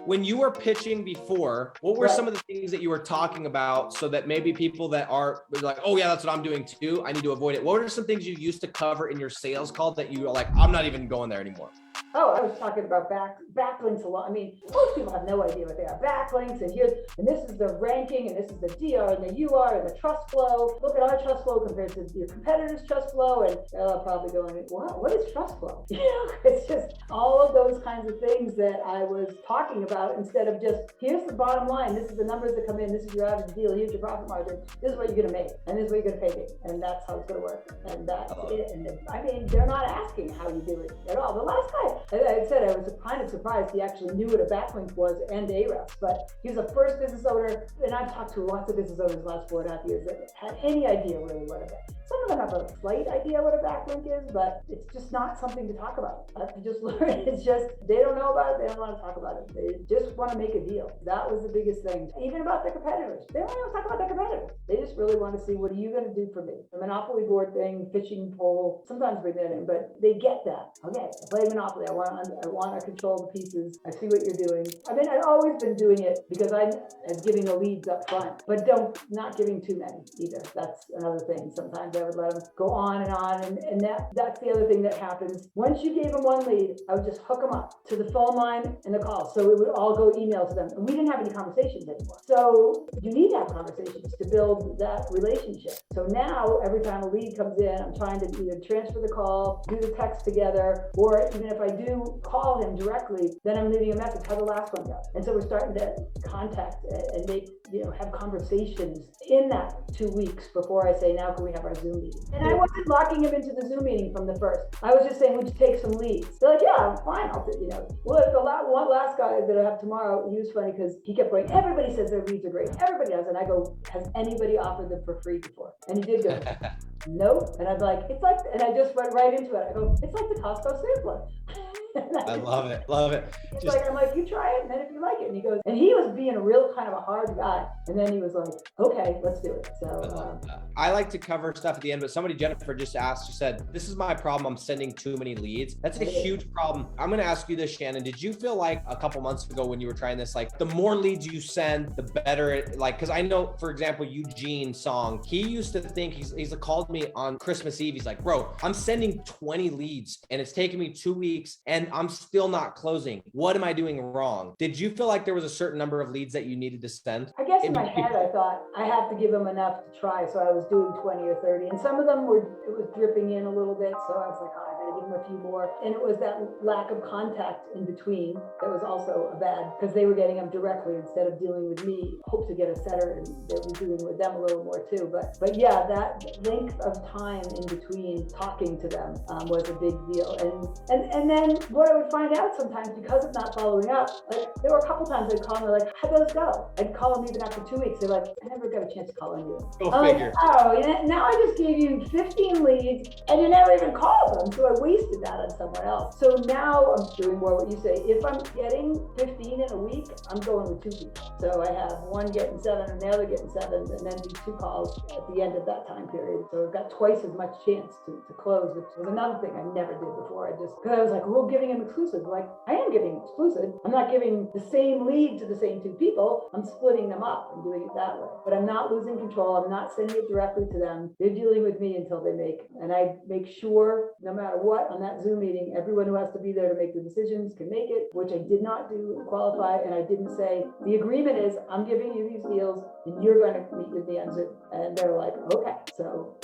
when you were pitching before, what were some of the things that you were talking about so that maybe people that are like, oh yeah, that's what I'm doing too, I need to avoid it? What are some things you used to cover in your sales call that you are like, I'm not even going there anymore? Oh, I was talking about backlinks a lot. I mean, most people have no idea what they are. Backlinks, and this is the ranking, and this is the DR and the UR and the trust flow. Look at our trust flow compared to your competitors' trust flow, and probably going, wow, what is trust flow? It's just all of those kinds of things that I was talking about instead of just, here's the bottom line, this is the numbers that come in, this is your average deal, here's your profit margin, this is what you're going to make, and this is what you're going to pay me, and that's how it's going to work, and that's it. And I mean, they're not asking how you do it at all. The last guy, I said, I was kind of surprised he actually knew what a backlink was and Ahrefs, but he was the first business owner, and I've talked to lots of business owners the last 4.5 years that had any idea really what a backlink. Some of them have a slight idea what a backlink is, but it's just not something to talk about. I have to just learn. It's just, they don't know about it, they don't want to talk about it. They just want to make a deal. That was the biggest thing. Even about their competitors. They don't even talk about their competitors. They just really want to see, what are you going to do for me? The Monopoly board thing, pitching poll, sometimes we're getting, but they get that. Okay, I play Monopoly. I want to control the pieces. I see what you're doing. I mean, I've always been doing it because I'm giving the leads up front, but not giving too many either. That's another thing. Sometimes I would let them go on, and that's the other thing that happens. Once you gave them one lead, I would just hook them up to the phone line and the call, so it would all go email to them, and we didn't have any conversations anymore. So you need to have conversations to build that relationship. So now every time a lead comes in, I'm trying to either transfer the call, do the text together, or even if I do call him directly, then I'm leaving a message, how the last one go. And so we're starting to contact and make, have conversations in that 2 weeks before I say, now can we have our Zoom meeting? And I wasn't locking him into the Zoom meeting from the first. I was just saying, would you take some leads? They're like, yeah, I'm fine. Well, the last guy that I have tomorrow, he was funny because he kept going, everybody says their leads are great. Everybody does. And I go, has anybody offered them for free before? And he did go, nope. And I'm like, it's like, and I just went right into it. I go, it's like the Costco sampler. I love it. Love it. I'm like, you try it, and then if you like it. And he goes, and he was being a real kind of a hard guy. And then he was like, okay, let's do it. So I like to cover stuff at the end, but somebody, Jennifer, just asked, she said, this is my problem. I'm sending too many leads. That's a huge problem. I'm going to ask you this, Shannon. Did you feel like a couple months ago when you were trying this, like the more leads you send, the better it, like, cause I know, for example, Eugene Song, he used to think, he's called me on Christmas Eve. He's like, bro, I'm sending 20 leads and it's taken me 2 weeks and I'm still not closing. What am I doing wrong? Did you feel like there was a certain number of leads that you needed to send? I guess in my head, I thought I have to give them enough to try. So I was doing 20 or 30, and some of them it was dripping in a little bit. So I was like, oh, I gotta give them a few more. And it was that lack of contact in between that was also a bad, because they were getting them directly instead of dealing with me. Hope to get a setter, and they were dealing with them a little more too. But yeah, that length of time in between talking to them was a big deal. And then what I would find out sometimes, because of not following up, like there were a couple times I'd call them, they're like, how'd those go? I'd call them even after 2 weeks. They're like, I never got a chance to call on you. Go figure. Like, now I just gave you 15 leads and you never even called them. So I wasted that on someone else. So now I'm doing more what you say. If I'm getting 15 in a week, I'm going with 2 people. So I have one getting 7 and the other getting 7, and then do 2 calls at the end of that time period. So I've got twice as much chance to close, which was another thing I never did before. Because I was like, we're giving him exclusive. Like, I am giving exclusive. I'm not giving the same lead to the same 2 people. I'm splitting them up and doing it that way. But I'm not losing control. I'm not sending it directly to them. They're dealing with me until they make. And I make sure, no matter what, on that Zoom meeting, everyone who has to be there to make the decisions can make it, which I did not do and qualify. And I didn't say, the agreement is I'm giving you these deals and you're going to meet with me on Zoom. And they're like, okay. So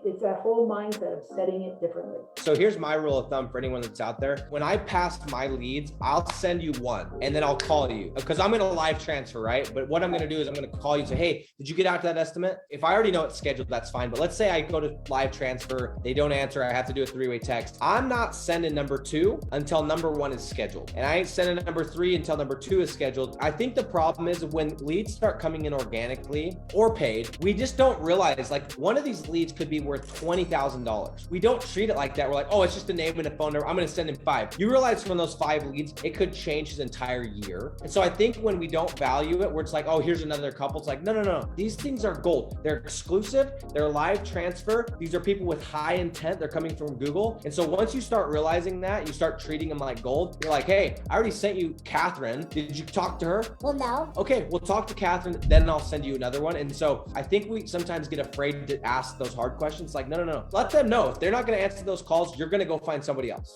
it's that whole mindset of setting it differently. So here's my rule of thumb for anyone that's out there. When I pass my leads, I'll send you one and then I'll call you because I'm going to live transfer, right? But what I'm going to do is I'm going to call you and say, hey, did you get out to that estimate? If I already know it's scheduled, that's fine. But let's say I go to live transfer, they don't answer, I have to do a 3-way text. I'm not sending number 2 until number 1 is scheduled. And I ain't sending number 3 until number 2 is scheduled. I think the problem is when leads start coming in organically or paid, we just don't realize like one of these leads could be worth $20,000. We don't treat it like that. We're like, oh, it's just a name and a phone number. I'm going to send him 5. You realize from those 5 leads, it could change his entire year. And so I think when we don't value it, where it's like, oh, here's another couple. It's like, no. These things are gold. They're exclusive. They're live transfer. These are people with high intent. They're coming from Google. And And so once you start realizing that, you start treating them like gold. You're like, hey, I already sent you Catherine. Did you talk to her? Well, no. Okay, we'll talk to Catherine, then I'll send you another one. And so I think we sometimes get afraid to ask those hard questions. Like, no. Let them know. If they're not going to answer those calls, you're going to go find somebody else.